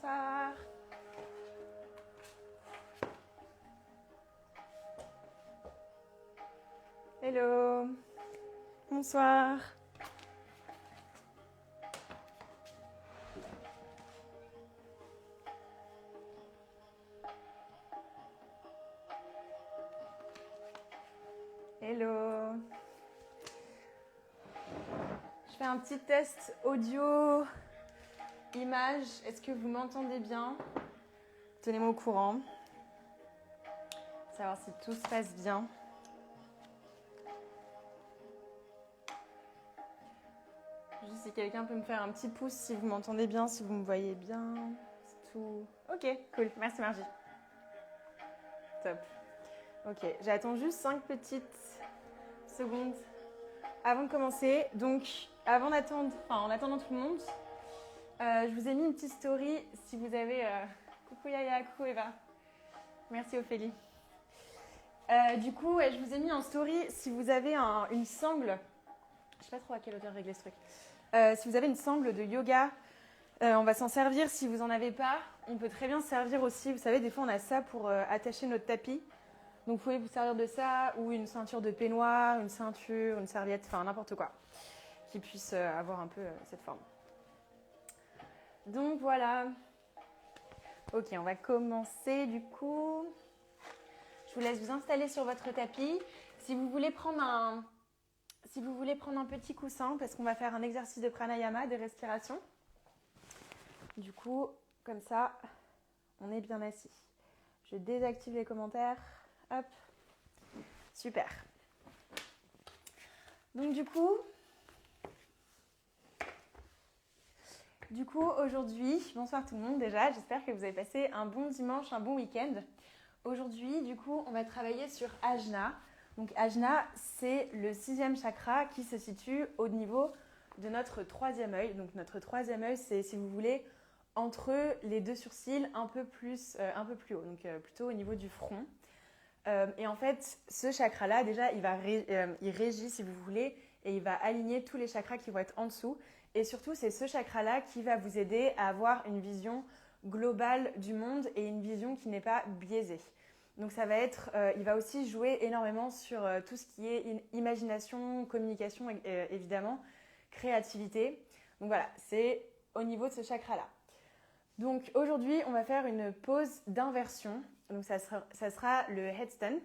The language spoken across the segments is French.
bonsoir. Hello, bonsoir. Hello. Je fais un petit test audio, image. Est-ce que vous m'entendez bien? Tenez-moi au courant. Savoir si tout se passe bien. Juste si quelqu'un peut me faire un petit pouce si vous m'entendez bien, si vous me voyez bien. C'est tout. Ok, cool. Merci Margie. Top. Ok, j'attends juste 5 petites secondes avant de commencer. Donc, en attendant tout le monde, je vous ai mis une petite story si vous avez... Coucou Yaya, coucou Eva. Merci Ophélie. Du coup, je vous ai mis en story si vous avez une sangle. Je sais pas trop à quelle hauteur régler ce truc. Si vous avez une sangle de yoga, on va s'en servir si vous en avez pas. On peut très bien se servir aussi. Vous savez, des fois on a ça pour attacher notre tapis. Donc vous pouvez vous servir de ça ou une ceinture de peignoir, une ceinture, une serviette, enfin n'importe quoi qui puisse avoir un peu cette forme. Donc voilà. Ok, on va commencer du coup. Je vous laisse vous installer sur votre tapis. Si vous voulez prendre un petit coussin, parce qu'on va faire un exercice de pranayama, de respiration. Du coup, comme ça, on est bien assis. Je désactive les commentaires. Hop. Super. Donc du coup aujourd'hui, bonsoir tout le monde déjà. J'espère que vous avez passé un bon dimanche, un bon week-end. Aujourd'hui, du coup, on va travailler sur Ajna. Donc Ajna, c'est le 6e chakra qui se situe au niveau de notre 3e œil. Donc notre 3e œil, c'est, si vous voulez, entre les deux sourcils, un peu plus haut, donc plutôt au niveau du front. Et en fait, ce chakra-là, déjà, il régit, si vous voulez, et il va aligner tous les chakras qui vont être en dessous. Et surtout, c'est ce chakra-là qui va vous aider à avoir une vision globale du monde et une vision qui n'est pas biaisée. Donc ça va être, il va aussi jouer énormément sur tout ce qui est imagination, communication, évidemment, créativité. Donc voilà, c'est au niveau de ce chakra-là. Donc aujourd'hui, on va faire une pause d'inversion. Donc ça sera le headstand.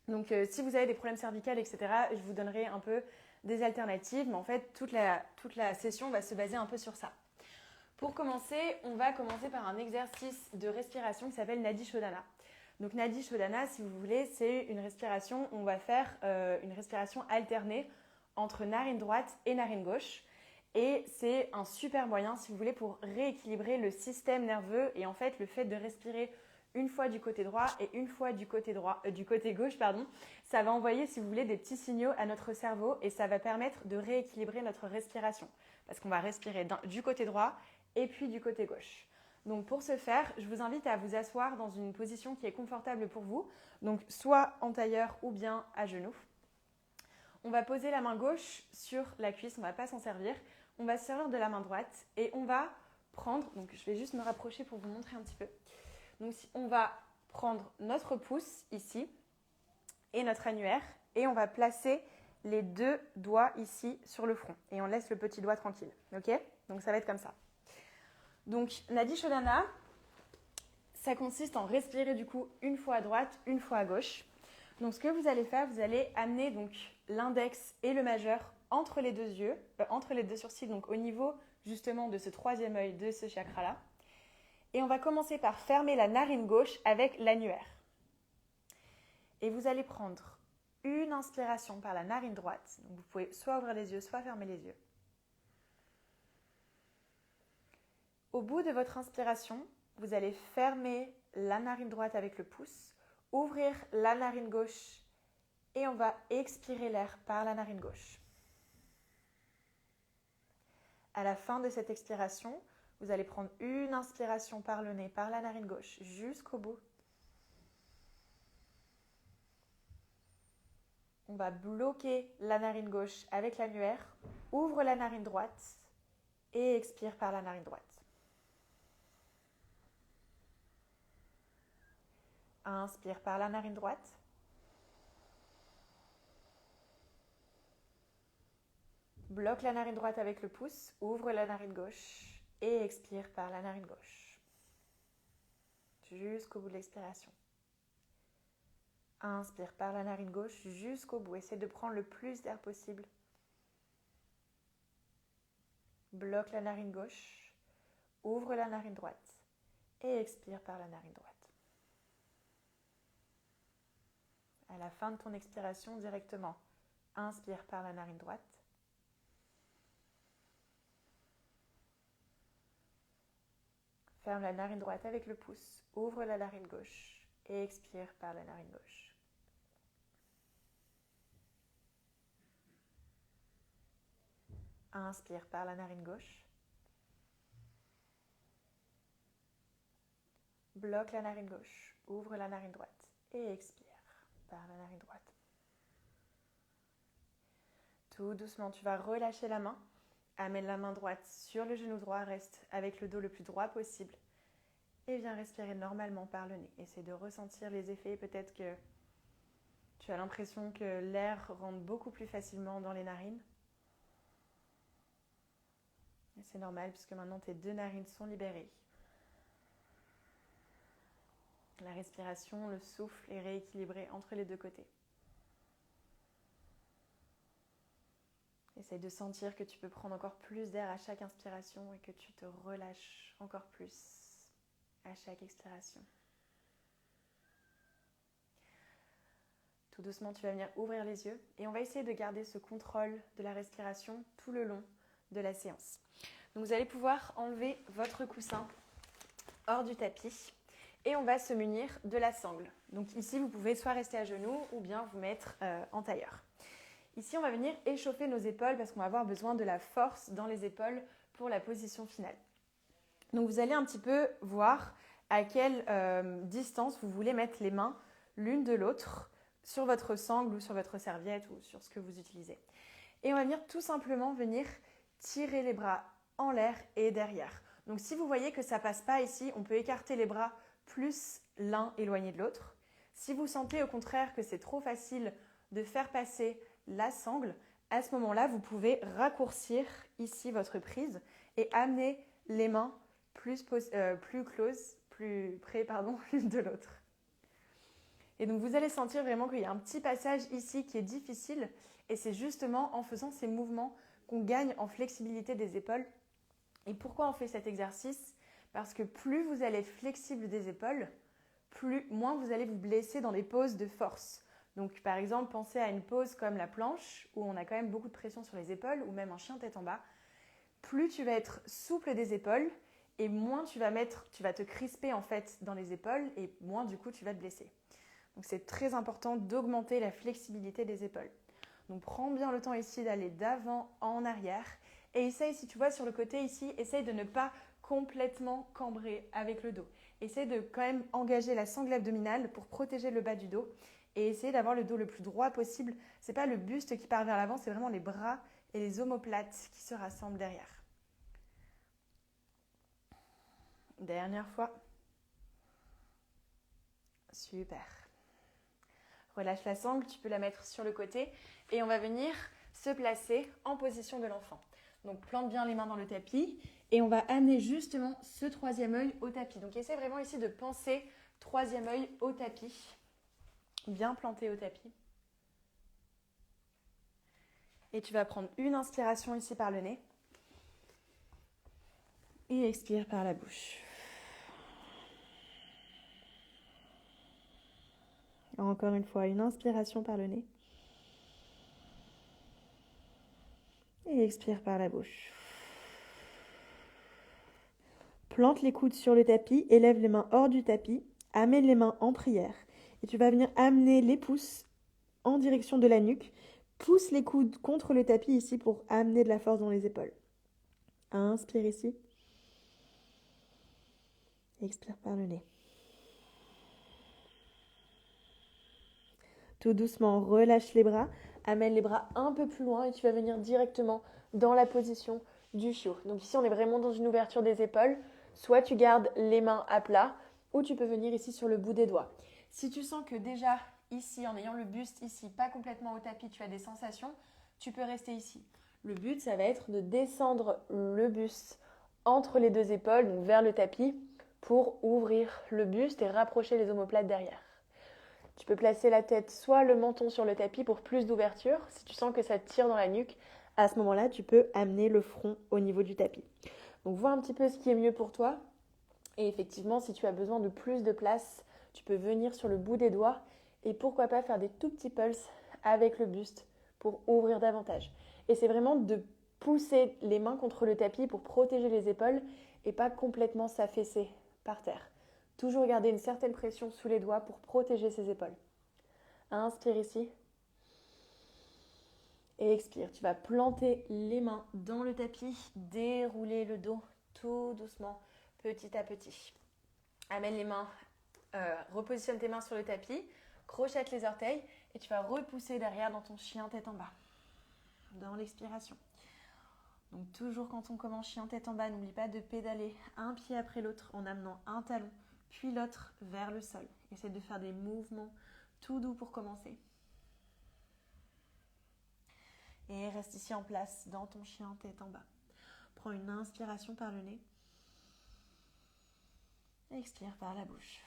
Donc si vous avez des problèmes cervicales, etc., je vous donnerai un peu des alternatives. Mais en fait, toute la session va se baser un peu sur ça. Pour commencer, on va commencer par un exercice de respiration qui s'appelle Nadi Shodhana. Donc Nadi Shodhana, si vous voulez, c'est une respiration, on va faire une respiration alternée entre narine droite et narine gauche. Et c'est un super moyen, si vous voulez, pour rééquilibrer le système nerveux. Et en fait, le fait de respirer une fois du côté droit et une fois du côté gauche, ça va envoyer, si vous voulez, des petits signaux à notre cerveau et ça va permettre de rééquilibrer notre respiration. Parce qu'on va respirer du côté droit et puis du côté gauche. Donc pour ce faire, je vous invite à vous asseoir dans une position qui est confortable pour vous. Donc soit en tailleur ou bien à genoux. On va poser la main gauche sur la cuisse, on ne va pas s'en servir. On va se servir de la main droite et on va prendre, donc je vais juste me rapprocher pour vous montrer un petit peu. Donc on va prendre notre pouce ici et notre annulaire et on va placer les 2 doigts ici sur le front. Et on laisse le petit doigt tranquille, ok? Donc ça va être comme ça. Donc Nadi Shodhana, ça consiste en respirer du coup une fois à droite, une fois à gauche. Donc ce que vous allez faire, vous allez amener donc l'index et le majeur entre les deux yeux, entre les deux sourcils, donc au niveau justement de ce 3e œil, de ce chakra-là. Et on va commencer par fermer la narine gauche avec l'annulaire. Et vous allez prendre une inspiration par la narine droite. Donc vous pouvez soit ouvrir les yeux, soit fermer les yeux. Au bout de votre inspiration, vous allez fermer la narine droite avec le pouce, ouvrir la narine gauche et on va expirer l'air par la narine gauche. À la fin de cette expiration, vous allez prendre une inspiration par le nez, par la narine gauche, jusqu'au bout. On va bloquer la narine gauche avec l'annulaire, ouvre la narine droite et expire par la narine droite. Inspire par la narine droite. Bloque la narine droite avec le pouce, ouvre la narine gauche et expire par la narine gauche. Jusqu'au bout de l'expiration. Inspire par la narine gauche jusqu'au bout. Essaie de prendre le plus d'air possible. Bloque la narine gauche, ouvre la narine droite et expire par la narine droite. À la fin de ton expiration, directement, inspire par la narine droite. Ferme la narine droite avec le pouce, ouvre la narine gauche et expire par la narine gauche. Inspire par la narine gauche. Bloque la narine gauche, ouvre la narine droite et expire par la narine droite. Tout doucement, tu vas relâcher la main. Amène la main droite sur le genou droit, reste avec le dos le plus droit possible. Et viens respirer normalement par le nez. Essaie de ressentir les effets. Peut-être que tu as l'impression que l'air rentre beaucoup plus facilement dans les narines. Et c'est normal puisque maintenant tes deux narines sont libérées. La respiration, le souffle est rééquilibré entre les deux côtés. Essaye de sentir que tu peux prendre encore plus d'air à chaque inspiration et que tu te relâches encore plus à chaque expiration. Tout doucement, tu vas venir ouvrir les yeux et on va essayer de garder ce contrôle de la respiration tout le long de la séance. Donc vous allez pouvoir enlever votre coussin hors du tapis et on va se munir de la sangle. Donc ici, vous pouvez soit rester à genoux ou bien vous mettre en tailleur. Ici, on va venir échauffer nos épaules parce qu'on va avoir besoin de la force dans les épaules pour la position finale. Donc, vous allez un petit peu voir à quelle distance vous voulez mettre les mains l'une de l'autre sur votre sangle ou sur votre serviette ou sur ce que vous utilisez. Et on va venir tout simplement tirer les bras en l'air et derrière. Donc, si vous voyez que ça ne passe pas ici, on peut écarter les bras plus l'un éloigné de l'autre. Si vous sentez au contraire que c'est trop facile de faire passer la sangle, à ce moment-là, vous pouvez raccourcir ici votre prise et amener les mains plus près l'une de l'autre. Et donc, vous allez sentir vraiment qu'il y a un petit passage ici qui est difficile et c'est justement en faisant ces mouvements qu'on gagne en flexibilité des épaules. Et pourquoi on fait cet exercice ? Parce que plus vous allez être flexible des épaules, moins vous allez vous blesser dans des poses de force. Donc, par exemple, pensez à une pose comme la planche, où on a quand même beaucoup de pression sur les épaules, ou même un chien tête en bas. Plus tu vas être souple des épaules, et moins tu vas te crisper en fait dans les épaules, et moins du coup tu vas te blesser. Donc, c'est très important d'augmenter la flexibilité des épaules. Donc, prends bien le temps ici d'aller d'avant en arrière, et essaye, si tu vois sur le côté ici, essaye de ne pas complètement cambrer avec le dos. Essaye de quand même engager la sangle abdominale pour protéger le bas du dos. Et essayez d'avoir le dos le plus droit possible. Ce n'est pas le buste qui part vers l'avant, c'est vraiment les bras et les omoplates qui se rassemblent derrière. Dernière fois. Super. Relâche la sangle, tu peux la mettre sur le côté et on va venir se placer en position de l'enfant. Donc plante bien les mains dans le tapis et on va amener justement ce troisième œil au tapis. Donc essaie vraiment ici de penser troisième œil au tapis. Bien planté au tapis. Et tu vas prendre une inspiration ici par le nez. Et expire par la bouche. Encore une fois, une inspiration par le nez. Et expire par la bouche. Plante les coudes sur le tapis, élève les mains hors du tapis, amène les mains en prière. Et tu vas venir amener les pouces en direction de la nuque. Pousse les coudes contre le tapis ici pour amener de la force dans les épaules. Inspire ici. Expire par le nez. Tout doucement, relâche les bras. Amène les bras un peu plus loin et tu vas venir directement dans la position du chiot. Donc ici, on est vraiment dans une ouverture des épaules. Soit tu gardes les mains à plat ou tu peux venir ici sur le bout des doigts. Si tu sens que déjà ici, en ayant le buste ici, pas complètement au tapis, tu as des sensations, tu peux rester ici. Le but, ça va être de descendre le buste entre les deux épaules, donc vers le tapis, pour ouvrir le buste et rapprocher les omoplates derrière. Tu peux placer la tête, soit le menton sur le tapis pour plus d'ouverture. Si tu sens que ça tire dans la nuque, à ce moment-là, tu peux amener le front au niveau du tapis. Donc, vois un petit peu ce qui est mieux pour toi. Et effectivement, si tu as besoin de plus de place, tu peux venir sur le bout des doigts et pourquoi pas faire des tout petits pulses avec le buste pour ouvrir davantage. Et c'est vraiment de pousser les mains contre le tapis pour protéger les épaules et pas complètement s'affaisser par terre. Toujours garder une certaine pression sous les doigts pour protéger ses épaules. Inspire ici. Et expire. Tu vas planter les mains dans le tapis, dérouler le dos tout doucement, petit à petit. Amène les mains, repositionne tes mains sur le tapis, crochette les orteils et tu vas repousser derrière dans ton chien tête en bas. Dans l'expiration. Donc toujours quand on commence chien tête en bas, n'oublie pas de pédaler un pied après l'autre en amenant un talon, puis l'autre vers le sol. Essaie de faire des mouvements tout doux pour commencer. Et reste ici en place dans ton chien tête en bas. Prends une inspiration par le nez. Expire par la bouche.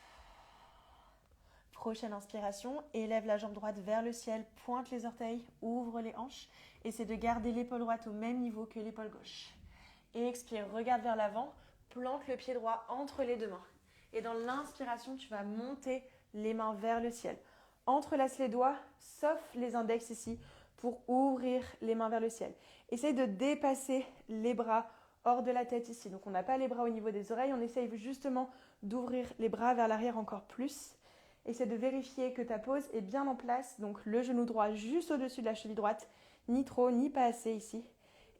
Prochaine inspiration, élève la jambe droite vers le ciel, pointe les orteils, ouvre les hanches. Essaie de garder l'épaule droite au même niveau que l'épaule gauche. Et expire, regarde vers l'avant, plante le pied droit entre les deux mains. Et dans l'inspiration, tu vas monter les mains vers le ciel. Entrelace les doigts, sauf les index ici, pour ouvrir les mains vers le ciel. Essaye de dépasser les bras hors de la tête ici. Donc on n'a pas les bras au niveau des oreilles, on essaye justement d'ouvrir les bras vers l'arrière encore plus. Essaie de vérifier que ta pose est bien en place, donc le genou droit juste au-dessus de la cheville droite, ni trop ni pas assez ici.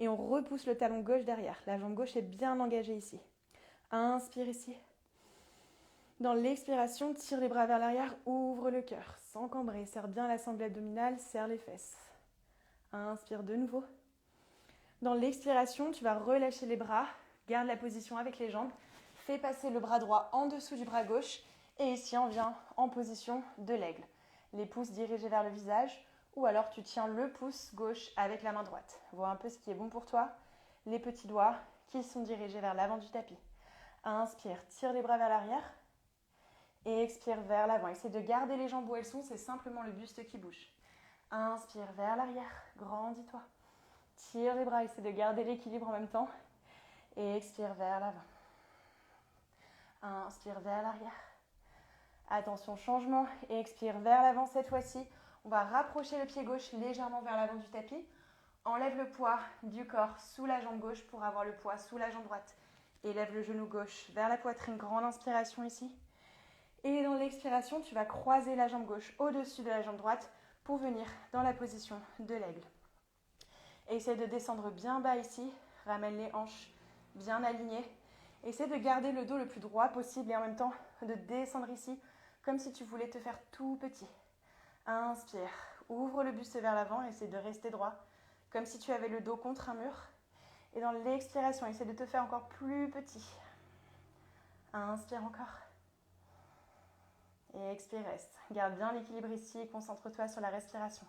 Et on repousse le talon gauche derrière. La jambe gauche est bien engagée ici. Inspire ici. Dans l'expiration, tire les bras vers l'arrière, ouvre le cœur, sans cambrer. Serre bien la sangle abdominale, serre les fesses. Inspire de nouveau. Dans l'expiration, tu vas relâcher les bras, garde la position avec les jambes, fais passer le bras droit en dessous du bras gauche et ici on vient en position de l'aigle. Les pouces dirigés vers le visage ou alors tu tiens le pouce gauche avec la main droite. Vois un peu ce qui est bon pour toi. Les petits doigts qui sont dirigés vers l'avant du tapis. Inspire, tire les bras vers l'arrière et expire vers l'avant. Essaie de garder les jambes où elles sont, c'est simplement le buste qui bouge. Inspire vers l'arrière, grandis-toi. Tire les bras, essaie de garder l'équilibre en même temps. Et expire vers l'avant. Inspire vers l'arrière. Attention, changement. Et expire vers l'avant cette fois-ci. On va rapprocher le pied gauche légèrement vers l'avant du tapis. Enlève le poids du corps sous la jambe gauche pour avoir le poids sous la jambe droite. Élève le genou gauche vers la poitrine. Grande inspiration ici. Et dans l'expiration, tu vas croiser la jambe gauche au-dessus de la jambe droite pour venir dans la position de l'aigle. Essaie de descendre bien bas ici. Ramène les hanches bien alignées. Essaie de garder le dos le plus droit possible et en même temps de descendre ici comme si tu voulais te faire tout petit. Inspire. Ouvre le buste vers l'avant. Essaie de rester droit comme si tu avais le dos contre un mur. Et dans l'expiration, essaie de te faire encore plus petit. Inspire encore. Et expire, reste. Garde bien l'équilibre ici et concentre-toi sur la respiration.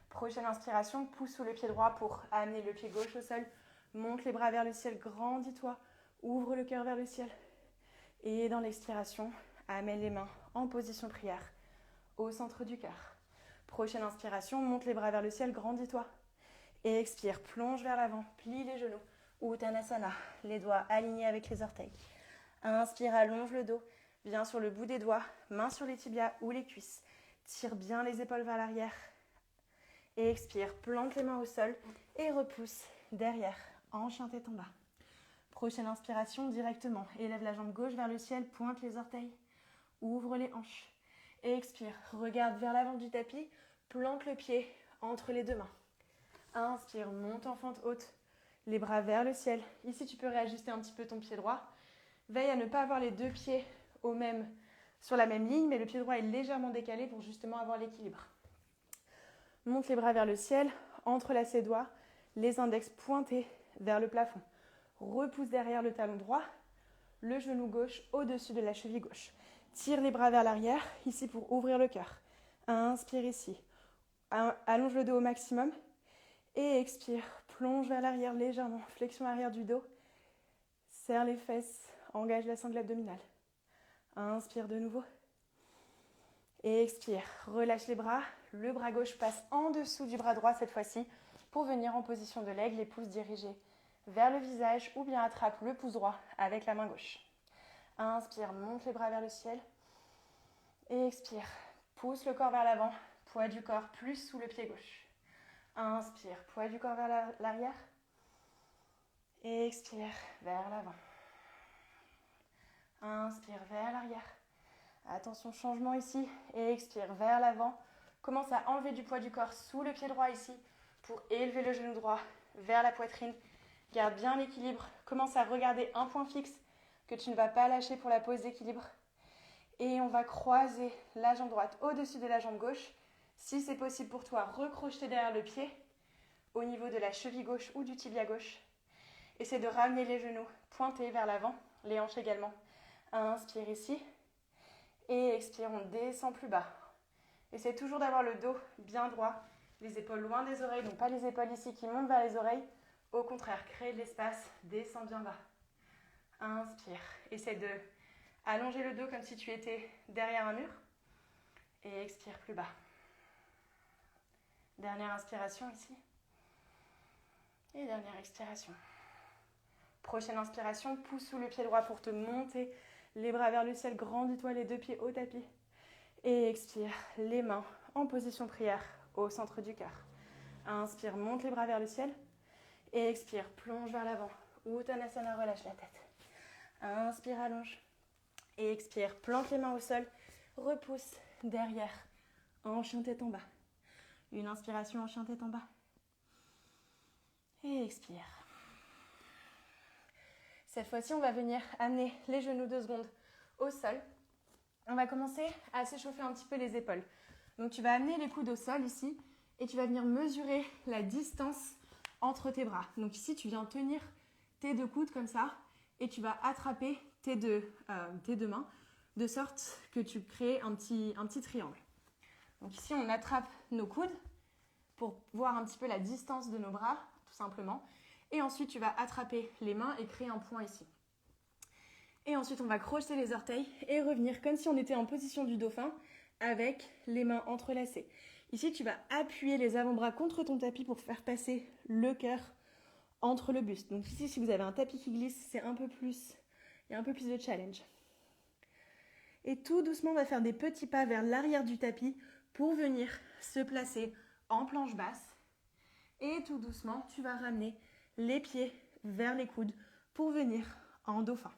Prochaine inspiration, pousse sous le pied droit pour amener le pied gauche au sol. Monte les bras vers le ciel, grandis-toi. Ouvre le cœur vers le ciel. Et dans l'expiration, amène les mains en position prière au centre du cœur. Prochaine inspiration, monte les bras vers le ciel, grandis-toi. Et expire, plonge vers l'avant, plie les genoux. Uttanasana, les doigts alignés avec les orteils. Inspire, allonge le dos. Viens sur le bout des doigts, mains sur les tibias ou les cuisses. Tire bien les épaules vers l'arrière. Et expire, plante les mains au sol et repousse derrière en chien tête en bas. Prochaine inspiration, directement. Élève la jambe gauche vers le ciel, pointe les orteils. Ouvre les hanches. Et expire, regarde vers l'avant du tapis, plante le pied entre les deux mains. Inspire, monte en fente haute, les bras vers le ciel. Ici, tu peux réajuster un petit peu ton pied droit. Veille à ne pas avoir les deux pieds sur la même ligne, mais le pied droit est légèrement décalé pour justement avoir l'équilibre. Monte les bras vers le ciel, entrelace les doigts, les index pointés vers le plafond. Repousse derrière le talon droit, le genou gauche au-dessus de la cheville gauche. Tire les bras vers l'arrière, ici pour ouvrir le cœur. Inspire ici. Allonge le dos au maximum. Et expire. Plonge vers l'arrière légèrement. Flexion arrière du dos. Serre les fesses. Engage la sangle abdominale. Inspire de nouveau. Et expire. Relâche les bras. Le bras gauche passe en dessous du bras droit cette fois-ci pour venir en position de l'aigle, les pouces dirigés vers le visage ou bien attrape le pouce droit avec la main gauche. Inspire, monte les bras vers le ciel. Et expire, pousse le corps vers l'avant, poids du corps plus sous le pied gauche. Inspire, poids du corps vers l'arrière. Et expire, vers l'avant. Inspire, vers l'arrière. Attention, changement ici. Et expire, vers l'avant. Commence à enlever du poids du corps sous le pied droit ici pour élever le genou droit vers la poitrine. Garde bien l'équilibre. Commence à regarder un point fixe que tu ne vas pas lâcher pour la pose d'équilibre. Et on va croiser la jambe droite au-dessus de la jambe gauche. Si c'est possible pour toi, recrocheter derrière le pied au niveau de la cheville gauche ou du tibia gauche. Essaie de ramener les genoux pointés vers l'avant, les hanches également. Inspire ici. Et expire, on descend plus bas. Essaie toujours d'avoir le dos bien droit, les épaules loin des oreilles, donc pas les épaules ici qui montent vers les oreilles. Au contraire, crée de l'espace, descends bien bas. Inspire. Essaie de allonger le dos comme si tu étais derrière un mur. Et expire plus bas. Dernière inspiration ici. Et dernière expiration. Prochaine inspiration, pousse sous le pied droit pour te monter. Les bras vers le ciel, grandis-toi les deux pieds au tapis. Et expire, les mains en position prière au centre du cœur. Inspire, monte les bras vers le ciel. Et expire, plonge vers l'avant. Uttanasana, relâche la tête. Inspire, allonge. Et expire, plante les mains au sol. Repousse derrière en chien tête en bas. Une inspiration en chien tête en bas. Et expire. Cette fois-ci, on va venir amener les genoux 2 secondes au sol. On va commencer à s'échauffer un petit peu les épaules. Donc tu vas amener les coudes au sol ici et tu vas venir mesurer la distance entre tes bras. Donc ici, tu viens tenir tes 2 coudes comme ça et tu vas attraper tes deux mains de sorte que tu crées un petit triangle. Donc ici, on attrape nos coudes pour voir un petit peu la distance de nos bras, tout simplement. Et ensuite, tu vas attraper les mains et créer un point ici. Et ensuite, on va crocheter les orteils et revenir comme si on était en position du dauphin avec les mains entrelacées. Ici, tu vas appuyer les avant-bras contre ton tapis pour faire passer le cœur entre le buste. Donc ici, si vous avez un tapis qui glisse, il y a un peu plus de challenge. Et tout doucement, on va faire des petits pas vers l'arrière du tapis pour venir se placer en planche basse. Et tout doucement, tu vas ramener les pieds vers les coudes pour venir en dauphin.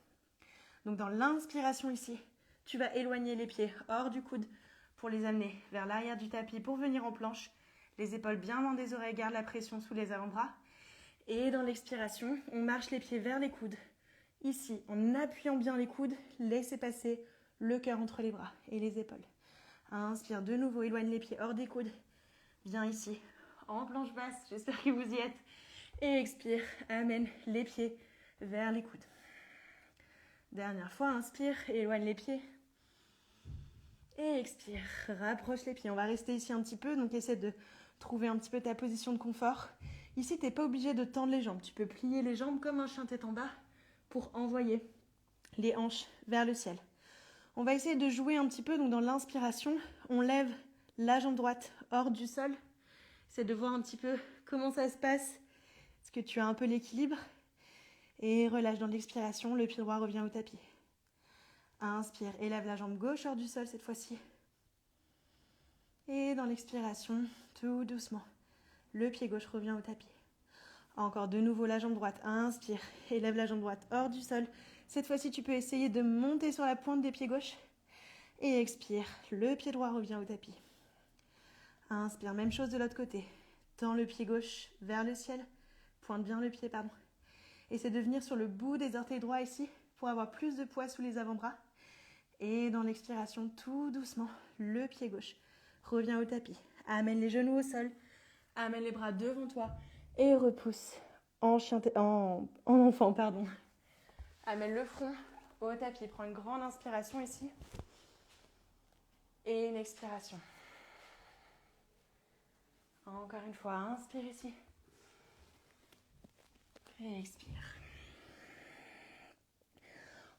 Donc dans l'inspiration ici, tu vas éloigner les pieds hors du coude pour les amener vers l'arrière du tapis pour venir en planche. Les épaules bien loin des oreilles, garde la pression sous les avant-bras. Et dans l'expiration, on marche les pieds vers les coudes. Ici, en appuyant bien les coudes, laissez passer le cœur entre les bras et les épaules. Inspire de nouveau, éloigne les pieds hors des coudes. Viens ici, en planche basse, j'espère que vous y êtes. Et expire, amène les pieds vers les coudes. Dernière fois, inspire, éloigne les pieds. Et expire, rapproche les pieds. On va rester ici un petit peu, donc essaie de trouver un petit peu ta position de confort. Ici, tu n'es pas obligé de tendre les jambes. Tu peux plier les jambes comme un chien tête en bas pour envoyer les hanches vers le ciel. On va essayer de jouer un petit peu. Donc dans l'inspiration, on lève la jambe droite hors du sol. C'est de voir un petit peu comment ça se passe. Est-ce que tu as un peu l'équilibre? Et relâche dans l'expiration, le pied droit revient au tapis. Inspire, élève la jambe gauche hors du sol cette fois-ci. Et dans l'expiration, tout doucement, le pied gauche revient au tapis. Encore de nouveau la jambe droite, inspire, élève la jambe droite hors du sol. Cette fois-ci, tu peux essayer de monter sur la pointe des pieds gauches. Et expire, le pied droit revient au tapis. Inspire, même chose de l'autre côté. Tends le pied gauche vers le ciel. Pointe bien le pied, pardon. Essaie de venir sur le bout des orteils droits ici pour avoir plus de poids sous les avant-bras. Et dans l'expiration, tout doucement, le pied gauche revient au tapis. Amène les genoux au sol. Amène les bras devant toi. Et repousse en enfant. Amène le front au tapis. Prends une grande inspiration ici. Et une expiration. Encore une fois, inspire ici. Et expire.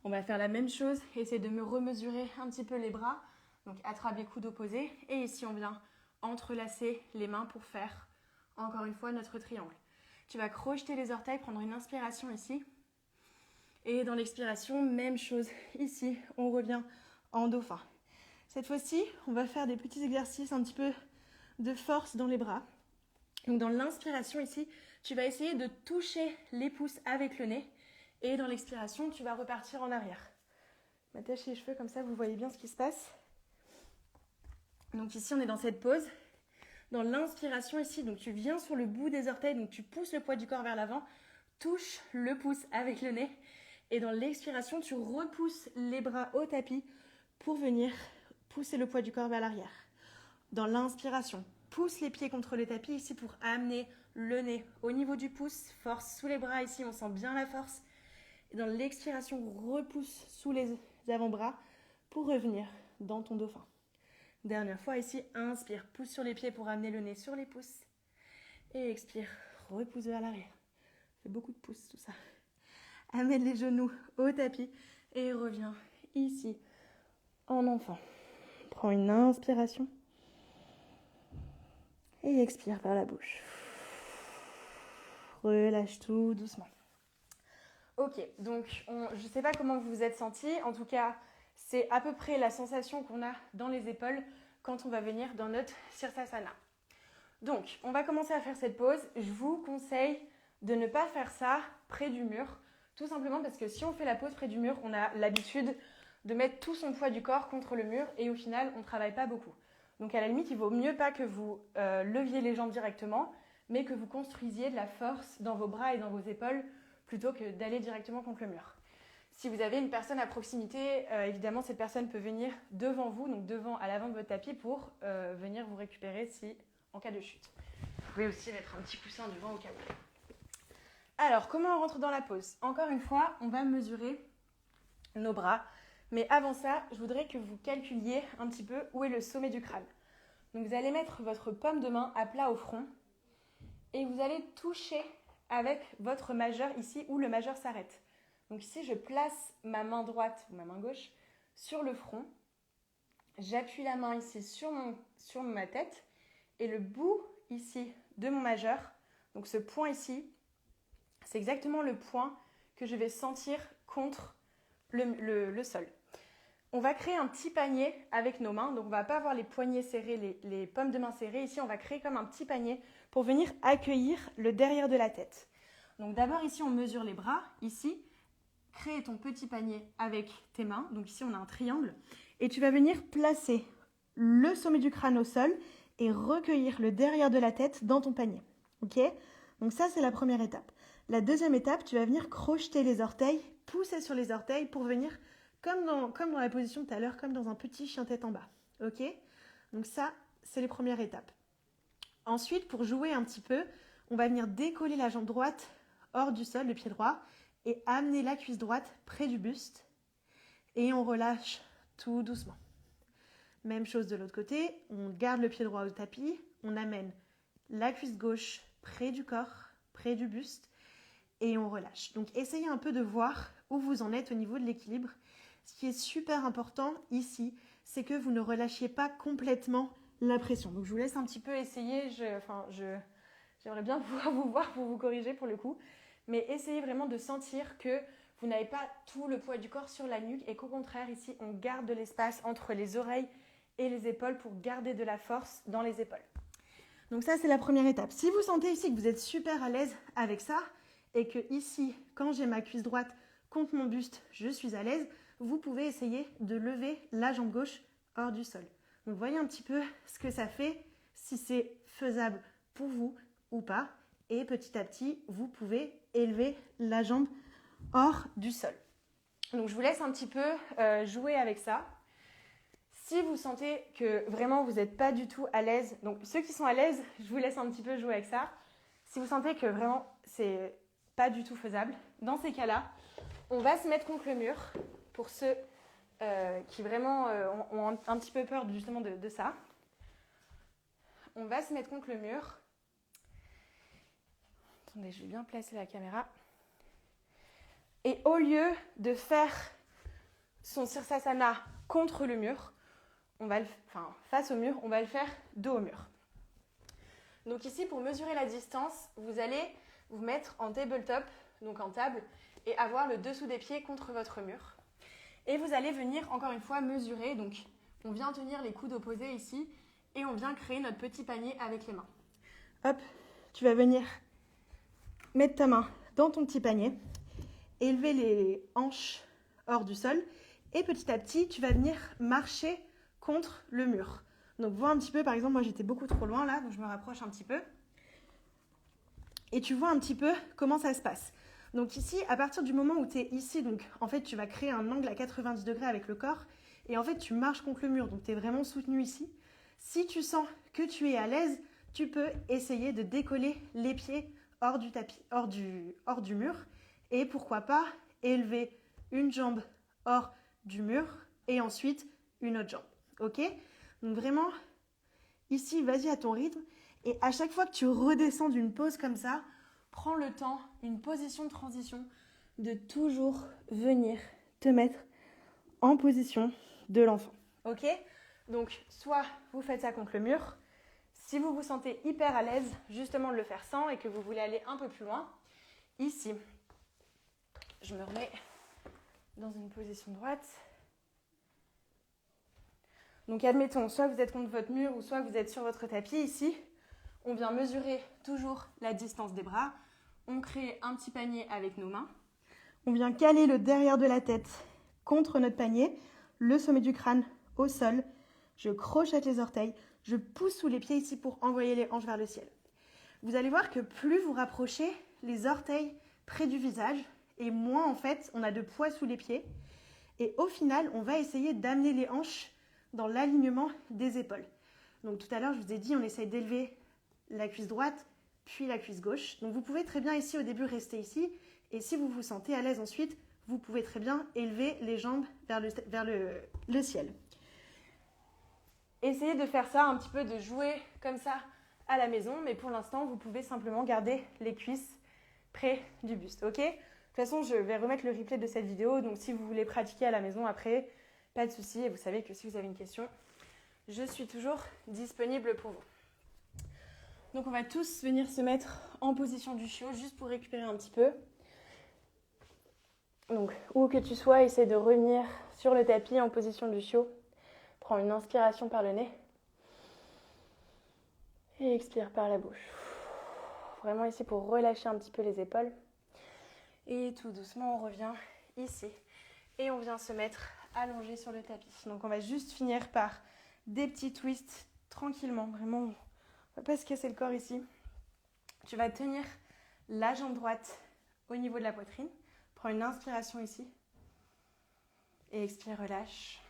On va faire la même chose, essayer de me remesurer un petit peu les bras. Donc attrape les coudes opposés. Et ici, on vient entrelacer les mains pour faire, encore une fois, notre triangle. Tu vas crocheter les orteils, prendre une inspiration ici. Et dans l'expiration, même chose ici, on revient en dauphin. Cette fois-ci, on va faire des petits exercices un petit peu de force dans les bras. Donc dans l'inspiration ici, tu vas essayer de toucher les pouces avec le nez. Et dans l'expiration, tu vas repartir en arrière. M'attache les cheveux comme ça, vous voyez bien ce qui se passe. Donc ici, on est dans cette pose. Dans l'inspiration ici, donc tu viens sur le bout des orteils, donc tu pousses le poids du corps vers l'avant, touche le pouce avec le nez. Et dans l'expiration, tu repousses les bras au tapis pour venir pousser le poids du corps vers l'arrière. Dans l'inspiration, pousse les pieds contre le tapis ici pour amener le nez au niveau du pouce. Force sous les bras ici, on sent bien la force. Et dans l'expiration, repousse sous les avant-bras pour revenir dans ton dauphin. Dernière fois ici, inspire, pousse sur les pieds pour amener le nez sur les pouces. Et expire, repousse vers l'arrière. C'est beaucoup de pouces tout ça. Amène les genoux au tapis et reviens ici en enfant. Prends une inspiration et expire par la bouche. Relâche tout doucement. Ok, donc je ne sais pas comment vous vous êtes sentis. En tout cas, c'est à peu près la sensation qu'on a dans les épaules quand on va venir dans notre Sirsasana. Donc, on va commencer à faire cette pause. Je vous conseille de ne pas faire ça près du mur. Tout simplement parce que si on fait la pause près du mur, on a l'habitude de mettre tout son poids du corps contre le mur et au final, on ne travaille pas beaucoup. Donc à la limite, il vaut mieux pas que vous leviez les jambes directement, mais que vous construisiez de la force dans vos bras et dans vos épaules plutôt que d'aller directement contre le mur. Si vous avez une personne à proximité, évidemment, cette personne peut venir devant vous, donc à l'avant de votre tapis pour venir vous récupérer en cas de chute. Vous pouvez aussi mettre un petit coussin devant au cas où. Alors, comment on rentre dans la pose? Encore une fois, on va mesurer nos bras. Mais avant ça, je voudrais que vous calculiez un petit peu où est le sommet du crâne. Donc, vous allez mettre votre paume de main à plat au front et vous allez toucher avec votre majeur ici où le majeur s'arrête. Donc ici, je place ma main droite ou ma main gauche sur le front. J'appuie la main ici sur ma tête et le bout ici de mon majeur, donc ce point ici, c'est exactement le point que je vais sentir contre le sol. On va créer un petit panier avec nos mains, donc on ne va pas avoir les poignets serrés, les paumes de main serrées. Ici, on va créer comme un petit panier pour venir accueillir le derrière de la tête. Donc d'abord, ici, on mesure les bras. Ici, crée ton petit panier avec tes mains. Donc ici, on a un triangle. Et tu vas venir placer le sommet du crâne au sol et recueillir le derrière de la tête dans ton panier. Ok? Donc ça, c'est la première étape. La deuxième étape, tu vas venir crocheter les orteils, pousser sur les orteils pour venir comme dans la position de tout à l'heure, comme dans un petit chien tête en bas. Ok? Donc ça, c'est les premières étapes. Ensuite, pour jouer un petit peu, on va venir décoller la jambe droite hors du sol, le pied droit, et amener la cuisse droite près du buste. Et on relâche tout doucement. Même chose de l'autre côté, on garde le pied droit au tapis, on amène la cuisse gauche près du corps, près du buste, et on relâche. Donc essayez un peu de voir où vous en êtes au niveau de l'équilibre. Ce qui est super important ici, c'est que vous ne relâchiez pas complètement la pression. Donc je vous laisse un petit peu essayer, j'aimerais bien pouvoir vous voir pour vous corriger pour le coup, mais essayez vraiment de sentir que vous n'avez pas tout le poids du corps sur la nuque et qu'au contraire ici on garde de l'espace entre les oreilles et les épaules pour garder de la force dans les épaules. Donc ça c'est la première étape. Si vous sentez ici que vous êtes super à l'aise avec ça et que ici quand j'ai ma cuisse droite contre mon buste je suis à l'aise, vous pouvez essayer de lever la jambe gauche hors du sol. Donc voyez un petit peu ce que ça fait, si c'est faisable pour vous ou pas. Et petit à petit, vous pouvez élever la jambe hors du sol. Donc je vous laisse un petit peu jouer avec ça. Si vous sentez que vraiment vous n'êtes pas du tout à l'aise, donc ceux qui sont à l'aise, je vous laisse un petit peu jouer avec ça. Si vous sentez que vraiment c'est pas du tout faisable, dans ces cas-là, on va se mettre contre le mur pour se qui vraiment ont un petit peu peur justement de ça. On va se mettre contre le mur. Attendez, je vais bien placer la caméra. Et au lieu de faire son Sirsasana contre le mur, face au mur, on va le faire dos au mur. Donc ici, pour mesurer la distance, vous allez vous mettre en tabletop, donc en table, et avoir le dessous des pieds contre votre mur. Et vous allez venir, encore une fois, mesurer. Donc, on vient tenir les coudes opposés ici, et on vient créer notre petit panier avec les mains. Hop, tu vas venir mettre ta main dans ton petit panier, élever les hanches hors du sol, et petit à petit, tu vas venir marcher contre le mur. Donc, vois un petit peu, par exemple, moi j'étais beaucoup trop loin là, donc je me rapproche un petit peu. Et tu vois un petit peu comment ça se passe. Donc ici, à partir du moment où tu es ici, donc en fait tu vas créer un angle à 90 degrés avec le corps, et en fait tu marches contre le mur, donc tu es vraiment soutenu ici. Si tu sens que tu es à l'aise, tu peux essayer de décoller les pieds hors du tapis, hors du mur, et pourquoi pas élever une jambe hors du mur, et ensuite une autre jambe, ok? Donc vraiment, ici, vas-y à ton rythme, et à chaque fois que tu redescends d'une pause comme ça, prends le temps, une position de transition, de toujours venir te mettre en position de l'enfant. Ok? Donc, soit vous faites ça contre le mur. Si vous vous sentez hyper à l'aise, justement de le faire sans et que vous voulez aller un peu plus loin, ici, je me remets dans une position droite. Donc, admettons, soit vous êtes contre votre mur ou soit vous êtes sur votre tapis ici. On vient mesurer toujours la distance des bras. On crée un petit panier avec nos mains. On vient caler le derrière de la tête contre notre panier, le sommet du crâne au sol. Je crochette les orteils. Je pousse sous les pieds ici pour envoyer les hanches vers le ciel. Vous allez voir que plus vous rapprochez les orteils près du visage et moins en fait on a de poids sous les pieds. Et au final, on va essayer d'amener les hanches dans l'alignement des épaules. Donc tout à l'heure, je vous ai dit, on essaye d'élever la cuisse droite, puis la cuisse gauche. Donc vous pouvez très bien ici au début rester ici. Et si vous vous sentez à l'aise ensuite, vous pouvez très bien élever les jambes vers le ciel. Essayez de faire ça un petit peu, de jouer comme ça à la maison. Mais pour l'instant, vous pouvez simplement garder les cuisses près du buste. Ok ? De toute façon, je vais remettre le replay de cette vidéo. Donc si vous voulez pratiquer à la maison après, pas de souci. Et vous savez que si vous avez une question, je suis toujours disponible pour vous. Donc on va tous venir se mettre en position du chiot juste pour récupérer un petit peu. Donc où que tu sois, essaie de revenir sur le tapis en position du chiot. Prends une inspiration par le nez. Et expire par la bouche. Vraiment ici pour relâcher un petit peu les épaules. Et tout doucement, on revient ici. Et on vient se mettre allongé sur le tapis. Donc on va juste finir par des petits twists tranquillement. Vraiment, on ne va pas se casser le corps ici. Tu vas tenir la jambe droite au niveau de la poitrine. Prends une inspiration ici. Et expire, relâche.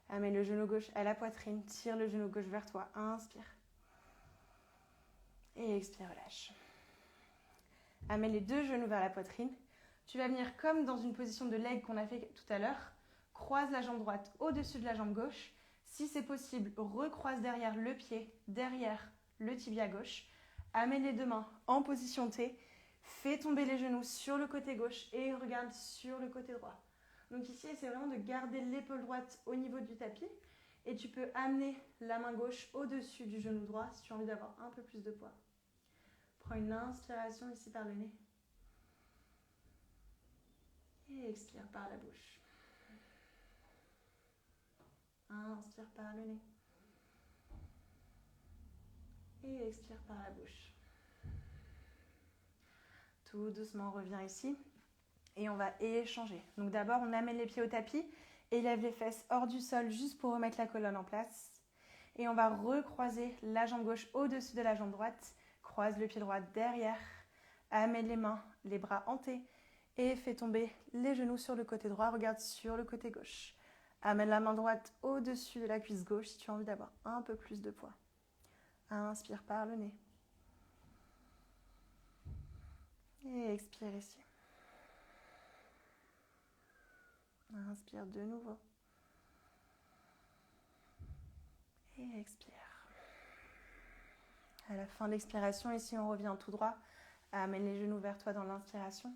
Amène le genou gauche à la poitrine. Tire le genou gauche vers toi. Inspire. Et expire, relâche. Amène les deux genoux vers la poitrine. Tu vas venir comme dans une position de leg qu'on a fait tout à l'heure. Croise la jambe droite au-dessus de la jambe gauche. Si c'est possible, recroise derrière le pied, derrière le tibia gauche. Amène les deux mains en position T. Fais tomber les genoux sur le côté gauche et regarde sur le côté droit. Donc ici, c'est vraiment de garder l'épaule droite au niveau du tapis. Et tu peux amener la main gauche au-dessus du genou droit si tu as envie d'avoir un peu plus de poids. Prends une inspiration ici par le nez. Et expire par la bouche. Inspire par le nez. Et expire par la bouche. Tout doucement, on revient ici. Et on va échanger. Donc d'abord, on amène les pieds au tapis. Élève les fesses hors du sol juste pour remettre la colonne en place. Et on va recroiser la jambe gauche au-dessus de la jambe droite. Croise le pied droit derrière. Amène les mains, les bras en T. Et fais tomber les genoux sur le côté droit. Regarde sur le côté gauche. Amène la main droite au-dessus de la cuisse gauche si tu as envie d'avoir un peu plus de poids. Inspire par le nez. Et expire ici. Inspire de nouveau. Et expire. À la fin de l'expiration, ici on revient tout droit. Amène les genoux vers toi dans l'inspiration.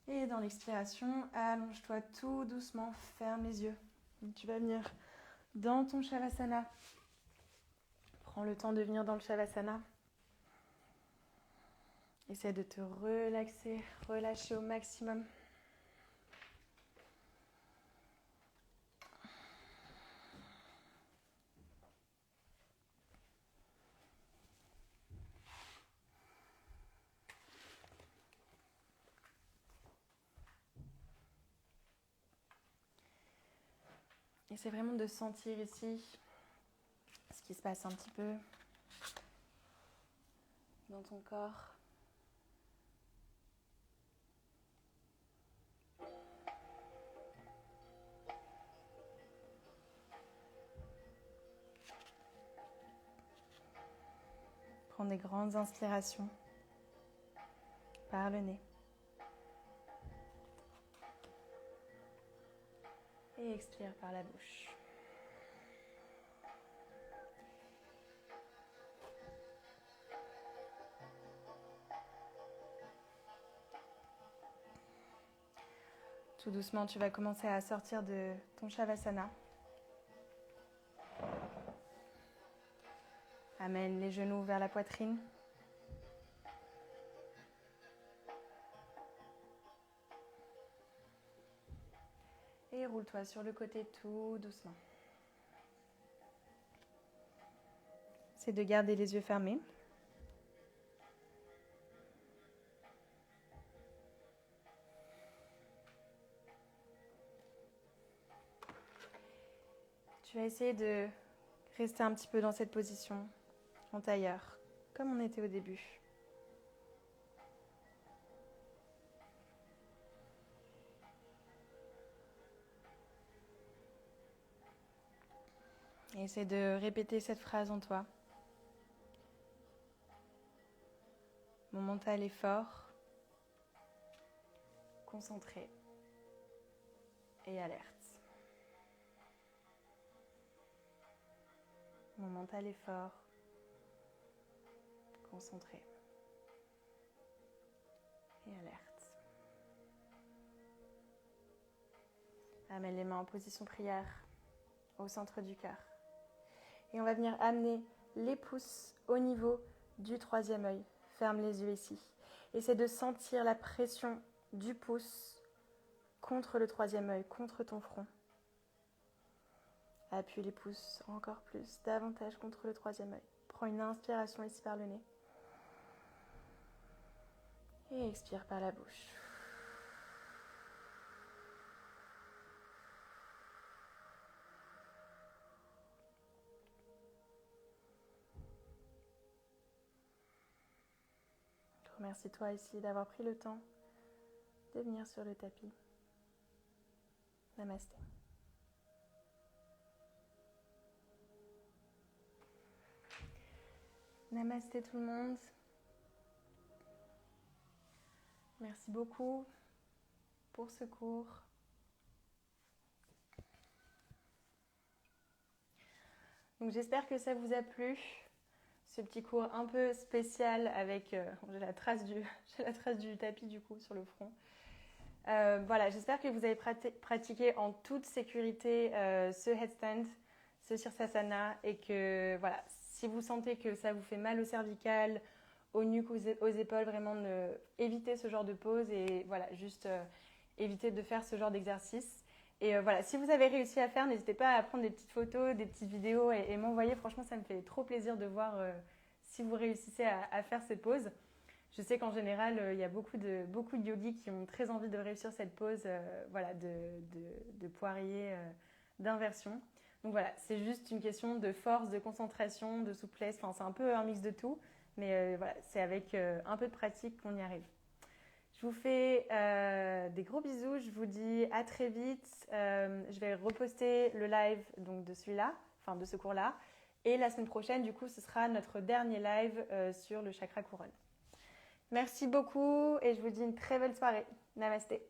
Et dans l'expiration, allonge-toi tout doucement, ferme les yeux. Donc, tu vas venir dans ton Shavasana. Prends le temps de venir dans le Shavasana. Essaie de te relaxer, relâcher au maximum. Essaie vraiment de sentir ici ce qui se passe un petit peu dans ton corps. Prends des grandes inspirations par le nez. Et expire par la bouche. Tout doucement, tu vas commencer à sortir de ton Shavasana. Amène les genoux vers la poitrine. Et roule-toi sur le côté tout doucement. C'est de garder les yeux fermés. Tu vas essayer de rester un petit peu dans cette position en tailleur, comme on était au début. Et essaie de répéter cette phrase en toi. Mon mental est fort, concentré et alerte. Mon mental est fort, concentré et alerte. Amène les mains en position prière au centre du cœur. Et on va venir amener les pouces au niveau du troisième œil. Ferme les yeux ici. Essaie de sentir la pression du pouce contre le troisième œil, contre ton front. Appuie les pouces encore plus, davantage contre le troisième œil. Prends une inspiration ici par le nez. Et expire par la bouche. Remercie-toi ici d'avoir pris le temps de venir sur le tapis. Namasté. Namasté tout le monde. Merci beaucoup pour ce cours. Donc j'espère que ça vous a plu. Ce petit cours un peu spécial avec j'ai la trace du tapis du coup sur le front. Voilà, j'espère que vous avez pratiqué en toute sécurité ce headstand, ce Sirsasana, et que voilà, si vous sentez que ça vous fait mal au cervical, au nuque, aux épaules, vraiment évitez ce genre de pose et voilà, juste évitez de faire ce genre d'exercice. Et voilà, si vous avez réussi à faire, n'hésitez pas à prendre des petites photos, des petites vidéos et m'envoyer. Franchement, ça me fait trop plaisir de voir si vous réussissez à faire ces poses. Je sais qu'en général, il y a beaucoup de yogis qui ont très envie de réussir cette pose voilà, de poirier, d'inversion. Donc voilà, c'est juste une question de force, de concentration, de souplesse. Enfin, c'est un peu un mix de tout. Mais voilà, c'est avec un peu de pratique qu'on y arrive. Je vous fais des gros bisous. Je vous dis à très vite. Je vais reposter le live donc, de celui-là, enfin de ce cours-là. Et la semaine prochaine, du coup, ce sera notre dernier live sur le chakra couronne. Merci beaucoup et je vous dis une très belle soirée. Namasté.